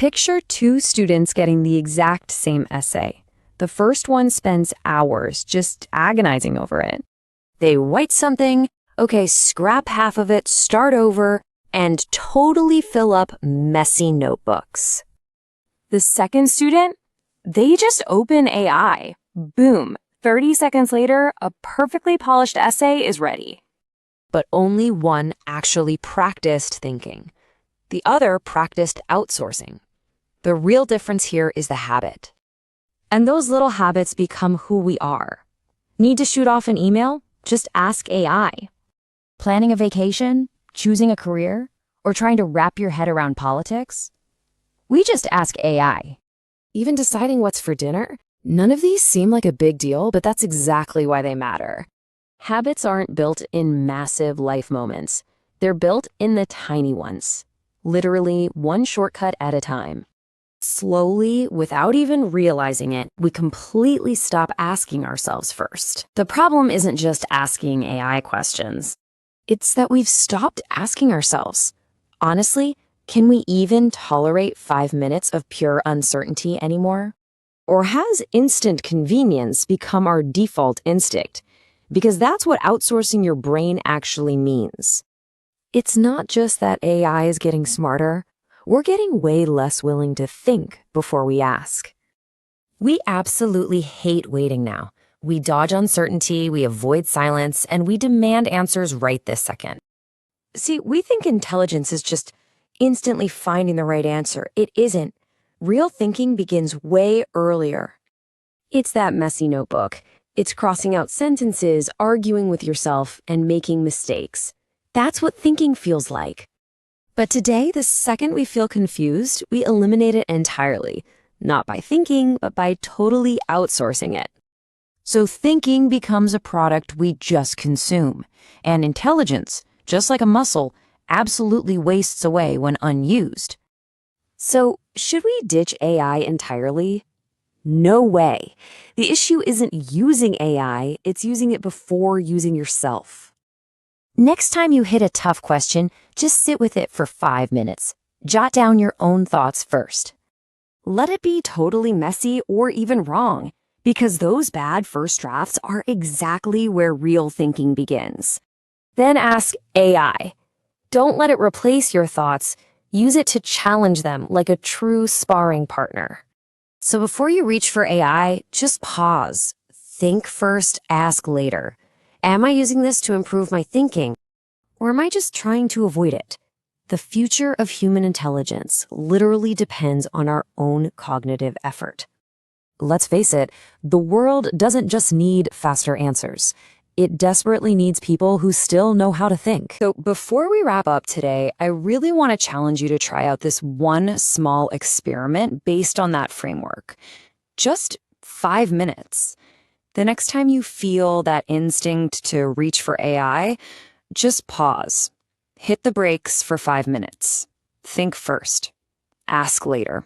Picture two students getting the exact same essay. The first one spends hours just agonizing over it. They write something, okay, scrap half of it, start over, and totally fill up messy notebooks. The second student, they just open AI. Boom, 30 seconds later, a perfectly polished essay is ready. But only one actually practiced thinking. The other practiced outsourcing. The real difference here is the habit. And those little habits become who we are. Need to shoot off an email? Just ask AI. Planning a vacation? Choosing a career? Or trying to wrap your head around politics? We just ask AI. Even deciding what's for dinner? None of these seem like a big deal, but that's exactly why they matter. Habits aren't built in massive life moments. They're built in the tiny ones. Literally one shortcut at a time. Slowly, without even realizing it, we completely stop asking ourselves first. The problem isn't just asking AI questions. It's that we've stopped asking ourselves. Honestly, can we even tolerate 5 minutes of pure uncertainty anymore? Or has instant convenience become our default instinct? Because that's what outsourcing your brain actually means. It's not just that AI is getting smarter. We're getting way less willing to think before we ask. We absolutely hate waiting now. We dodge uncertainty, we avoid silence, and we demand answers right this second. See, we think intelligence is just instantly finding the right answer. It isn't. Real thinking begins way earlier. It's that messy notebook. It's crossing out sentences, arguing with yourself, and making mistakes. That's what thinking feels like. But today, the second we feel confused, we eliminate it entirely. Not by thinking, but by totally outsourcing it. So thinking becomes a product we just consume. And intelligence, just like a muscle, absolutely wastes away when unused. So should we ditch AI entirely? No way. The issue isn't using AI, it's using it before using yourself. Next time you hit a tough question, just sit with it for 5 minutes. Jot down your own thoughts first. Let it be totally messy or even wrong, because those bad first drafts are exactly where real thinking begins. Then ask AI. Don't let it replace your thoughts. Use it to challenge them like a true sparring partner. So before you reach for AI, just pause. Think first, ask later. Am I using this to improve my thinking? Or am I just trying to avoid it? The future of human intelligence literally depends on our own cognitive effort. Let's face it, the world doesn't just need faster answers. It desperately needs people who still know how to think. So before we wrap up today, I really want to challenge you to try out this one small experiment based on that framework. Just 5 minutes. The next time you feel that instinct to reach for AI, just pause. Hit the brakes for 5 minutes. Think first. Ask later.